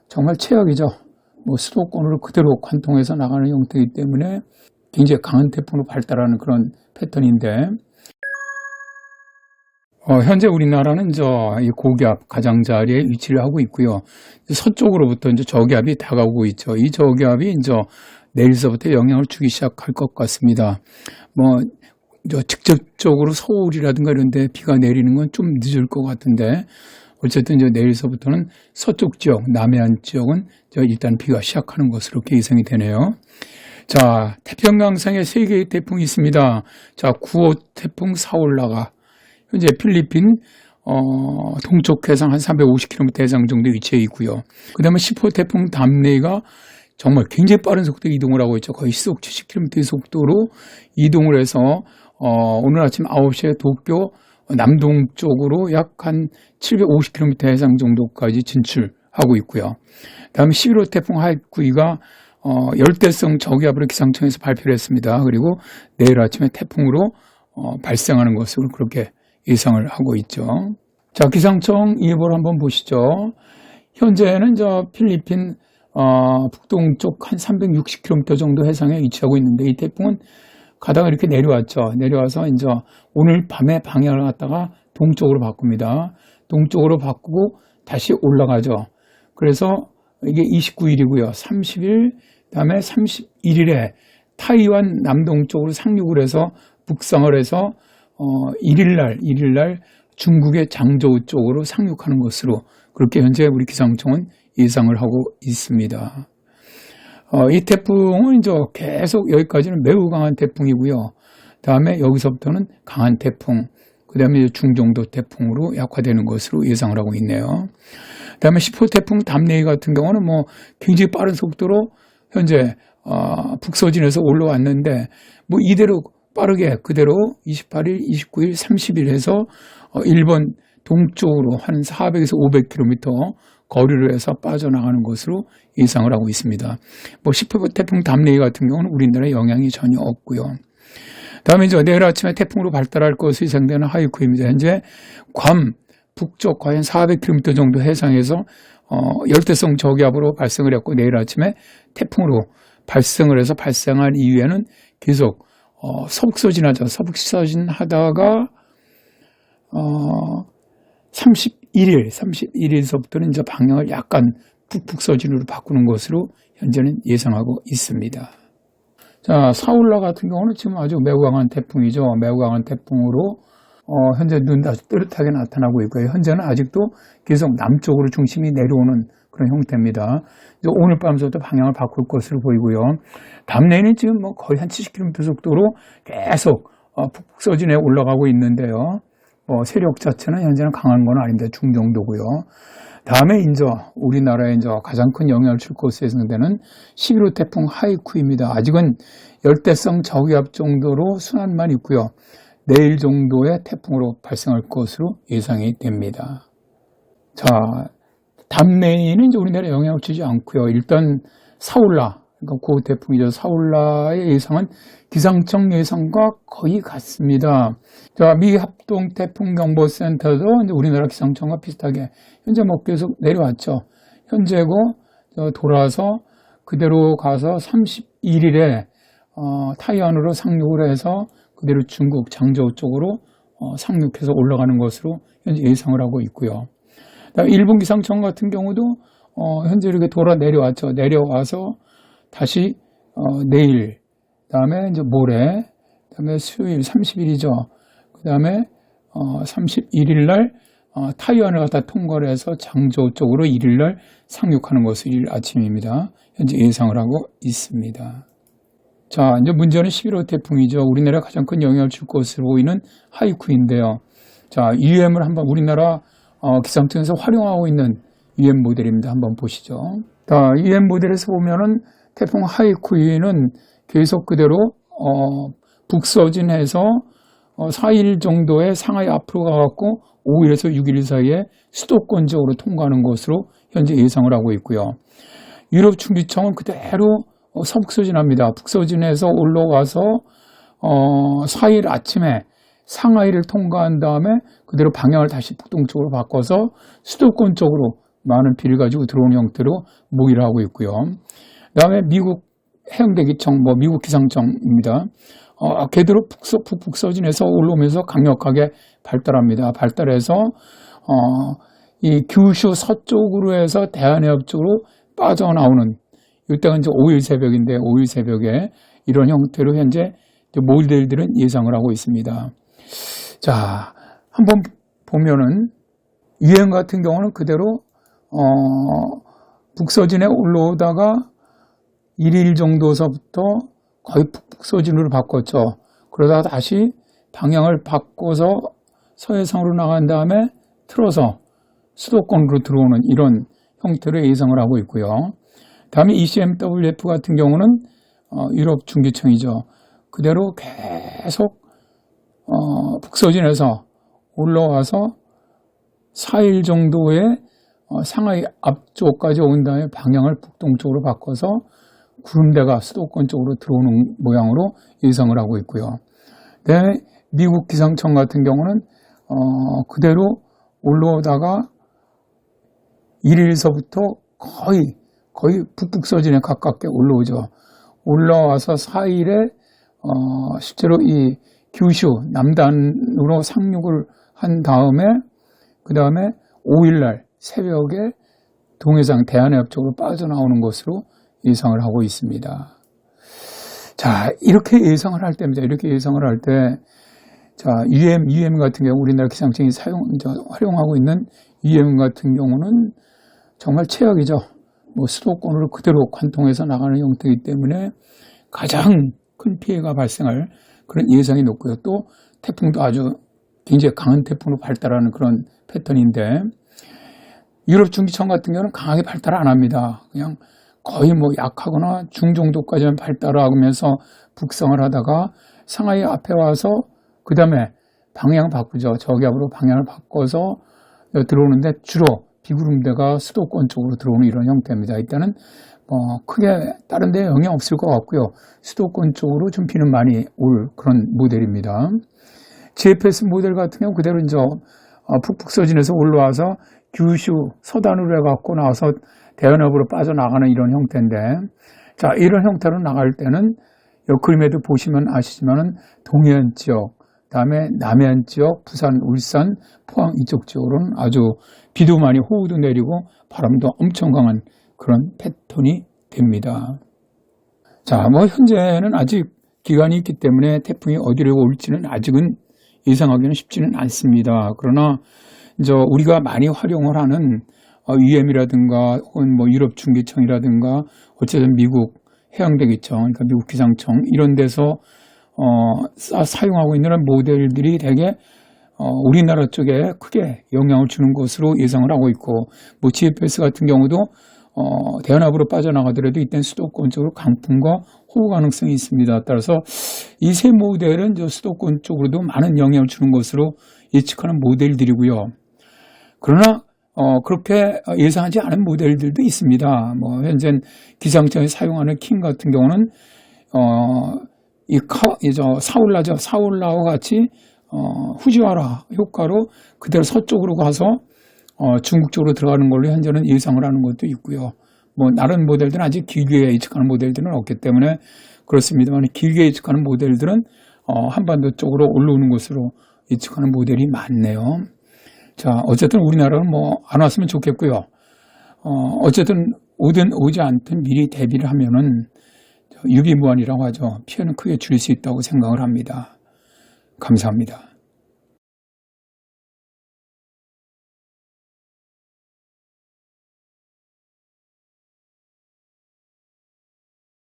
정말 최악이죠. 수도권으로 그대로 관통해서 나가는 형태이기 때문에 굉장히 강한 태풍으로 발달하는 그런 패턴인데, 현재 우리나라는 이 고기압 가장자리에 위치를 하고 있고요. 서쪽으로부터 이제 저기압이 다가오고 있죠. 이 저기압이 이제 내일서부터 영향을 주기 시작할 것 같습니다. 직접적으로 서울이라든가 이런 데 비가 내리는 건 좀 늦을 것 같은데, 어쨌든 이제 내일서부터는 서쪽 지역, 남해안 지역은 일단 비가 시작하는 것으로 이렇게 예상이 되네요. 자, 태평양상에 3개의 태풍이 있습니다. 자, 9호 태풍 사올라가 현재 필리핀 동쪽 해상 한 350km 해상 정도 위치해 있고요. 그 다음에 10호 태풍 담레이가 정말 굉장히 빠른 속도로 이동을 하고 있죠. 거의 시속 70km의 속도로 이동을 해서 오늘 아침 9시에 도쿄 남동쪽으로 약 한 750km 해상 정도까지 진출하고 있고요. 다음에 11호 태풍 하이쿠이가 열대성 저기압으로 기상청에서 발표를 했습니다. 그리고 내일 아침에 태풍으로 발생하는 것으로 그렇게 예상을 하고 있죠. 자, 기상청 예보를 한번 보시죠. 현재는 필리핀 북동쪽 한 360km 정도 해상에 위치하고 있는데, 이 태풍은 가다가 이렇게 내려왔죠. 내려와서 이제 오늘 밤에 방향을 갖다가 동쪽으로 바꿉니다. 동쪽으로 바꾸고 다시 올라가죠. 그래서 이게 29일이고요. 30일, 그다음에 31일에 타이완 남동쪽으로 상륙을 해서 북상을 해서 1일날 중국의 장저우 쪽으로 상륙하는 것으로 그렇게 현재 우리 기상청은 예상을 하고 있습니다. 이 태풍은 이제 계속 여기까지는 매우 강한 태풍이고요. 다음에 여기서부터는 강한 태풍, 그 다음에 중정도 태풍으로 약화되는 것으로 예상을 하고 있네요. 다음에 10호 태풍 담레이 같은 경우는 굉장히 빠른 속도로 현재 북서진에서 올라왔는데, 이대로 빠르게 그대로 28일, 29일, 30일 해서 일본 동쪽으로 한 400에서 500km 거리를 해서 빠져나가는 것으로 예상을 하고 있습니다. 10호 태풍 담레이 같은 경우는 우리나라에 영향이 전혀 없고요. 다음에 이제 내일 아침에 태풍으로 발달할 것으로 예상되는 하이쿠입니다. 현재 괌 북쪽 과연 400km 정도 해상에서 열대성 저기압으로 발생을 했고, 내일 아침에 태풍으로 발생을 해서 발생한 이후에는 계속 서북서진하죠. 서북서진 하다가 31일서부터는 이제 방향을 약간 북북서진으로 바꾸는 것으로 현재는 예상하고 있습니다. 자, 사울라 같은 경우는 지금 아주 매우 강한 태풍이죠. 매우 강한 태풍으로 현재 눈 아주 또렷하게 나타나고 있고요. 현재는 아직도 계속 남쪽으로 중심이 내려오는 그런 형태입니다. 이제 오늘 밤부터 방향을 바꿀 것으로 보이고요. 담레이는 지금 거의 한 70km 속도로 계속 북서진에 올라가고 있는데요. 세력 자체는 현재는 강한 건 아닌데 중정도고요. 다음에 이제 우리나라에 이제 가장 큰 영향을 줄 것으로 예상되는 11호 태풍 하이쿠입니다. 아직은 열대성 저기압 정도로 순환만 있고요. 내일 정도의 태풍으로 발생할 것으로 예상이 됩니다. 자, 담레이는 이제 우리나라에 영향을 주지 않고요. 일단 사울라, 그러니까 9호 태풍이죠. 사울라의 예상은 기상청 예상과 거의 같습니다. 자, 미 합동 태풍경보센터도 이제 우리나라 기상청과 비슷하게 현재 계속 내려왔죠. 현재고 돌아서 그대로 가서 31일에 타이완으로 상륙을 해서 그대로 중국 장저우 쪽으로 상륙해서 올라가는 것으로 현재 예상을 하고 있고요. 일본 기상청 같은 경우도 현재 이렇게 돌아 내려왔죠. 내려와서 다시 내일, 그다음에 이제 모레, 그다음에 수요일 30일이죠. 그다음에 31일 날 타이완을 갖다 통과를 해서 장저우 쪽으로 1일 날 상륙하는 것을 1일 아침입니다. 현재 예상을 하고 있습니다. 자, 이제 문제는 11호 태풍이죠. 우리나라에 가장 큰 영향을 줄 것으로 보이는 하이쿠인데요. 자, UM을 한번 우리나라 기상청에서 활용하고 있는 UM 모델입니다. 한번 보시죠. 자, UM 모델에서 보면은 태풍 하이쿠이는 계속 그대로 북서진해서 4일 정도의 상하이 앞으로 가갖고 5일에서 6일 사이에 수도권 지역으로 통과하는 것으로 현재 예상을 하고 있고요. 유럽 중기청은 그대로 서북서진합니다. 북서진에서 올라와서 4일 아침에 상하이를 통과한 다음에 그대로 방향을 다시 북동쪽으로 바꿔서 수도권 쪽으로 많은 비를 가지고 들어오는 형태로 모의를 하고 있고요. 그 다음에 미국 해양대기청, 미국 기상청입니다. 궤도로 북북 서진해서 올라오면서 강력하게 발달합니다. 발달해서, 이 규슈 서쪽으로 해서 대한해협 쪽으로 빠져나오는, 이때가 이제 5일 새벽인데, 5일 새벽에 이런 형태로 현재 모델들은 예상을 하고 있습니다. 자, 한번 보면은, 유행 같은 경우는 그대로, 북서진에 올라오다가 1일 정도서부터 거의 북서진으로 바꿨죠. 그러다가 다시 방향을 바꿔서 서해상으로 나간 다음에 틀어서 수도권으로 들어오는 이런 형태로 예상을 하고 있고요. 다음에 ECMWF 같은 경우는 유럽 중기청이죠. 그대로 계속 북서진에서 올라와서 4일 정도의 상하이 앞쪽까지 온 다음에 방향을 북동쪽으로 바꿔서 구름대가 수도권 쪽으로 들어오는 모양으로 예상을 하고 있고요. 네, 미국 기상청 같은 경우는 그대로 올라오다가 1일서부터 거의 북북서진에 가깝게 올라오죠. 올라와서 4일에 실제로 이 규슈 남단으로 상륙을 한 다음에 그 다음에 5일날 새벽에 동해상 대한해협 쪽으로 빠져나오는 것으로 예상을 하고 있습니다. 자, 이렇게 예상을 할 때입니다. 이렇게 예상을 할 때, 자, UM 같은 경우 우리나라 기상청이 활용하고 있는 UM 같은 경우는 정말 최악이죠. 수도권으로 그대로 관통해서 나가는 형태이기 때문에 가장 큰 피해가 발생할 그런 예상이 높고요. 또 태풍도 아주 굉장히 강한 태풍으로 발달하는 그런 패턴인데, 유럽 중기청 같은 경우는 강하게 발달 안 합니다. 그냥 거의 약하거나 중정도까지만 발달하면서 북상을 하다가 상하이 앞에 와서 그 다음에 방향 바꾸죠. 저기압으로 방향을 바꿔서 들어오는데 주로 비구름대가 수도권 쪽으로 들어오는 이런 형태입니다. 일단은 크게 다른 데 영향 없을 것 같고요. 수도권 쪽으로 좀 비는 많이 올 그런 모델입니다. GFS 모델 같은 경우 그대로 이제 북북서진에서 올라와서 규슈 서단으로 해갖고 나와서 대한해협으로 빠져나가는 이런 형태인데, 자, 이런 형태로 나갈 때는 이 그림에도 보시면 아시지만은 동해안 지역, 그다음에 남해안 지역, 부산, 울산, 포항 이쪽 지역으로는 아주 비도 많이 호우도 내리고 바람도 엄청 강한 그런 패턴이 됩니다. 자, 현재는 아직 기간이 있기 때문에 태풍이 어디로 올지는 아직은 예상하기는 쉽지는 않습니다. 그러나 이제 우리가 많이 활용을 하는 UM이라든가 혹은 유럽 중기청이라든가 어쨌든 미국 해양대기청, 그러니까 미국 기상청 이런 데서 사용하고 있는 모델들이 대개 우리나라 쪽에 크게 영향을 주는 것으로 예상을 하고 있고, GFS 같은 경우도 대한해협으로 빠져나가더라도 이때는 수도권 쪽으로 강풍과 호우 가능성이 있습니다. 따라서 이 세 모델은 수도권 쪽으로도 많은 영향을 주는 것으로 예측하는 모델들이고요. 그러나 그렇게 예상하지 않은 모델들도 있습니다. 현재 기상청이 사용하는 킹 같은 경우는 사울라와 같이 후지와라 효과로 그대로 서쪽으로 가서 중국 쪽으로 들어가는 걸로 현재는 예상을 하는 것도 있고요. 다른 모델들은 아직 길게 예측하는 모델들은 없기 때문에 그렇습니다만, 길게 예측하는 모델들은 한반도 쪽으로 올라오는 것으로 예측하는 모델이 많네요. 자, 어쨌든 우리나라는 안 왔으면 좋겠고요. 어쨌든 오든 오지 않든 미리 대비를 하면은 유비무환이라고 하죠. 피해는 크게 줄일 수 있다고 생각을 합니다. 감사합니다.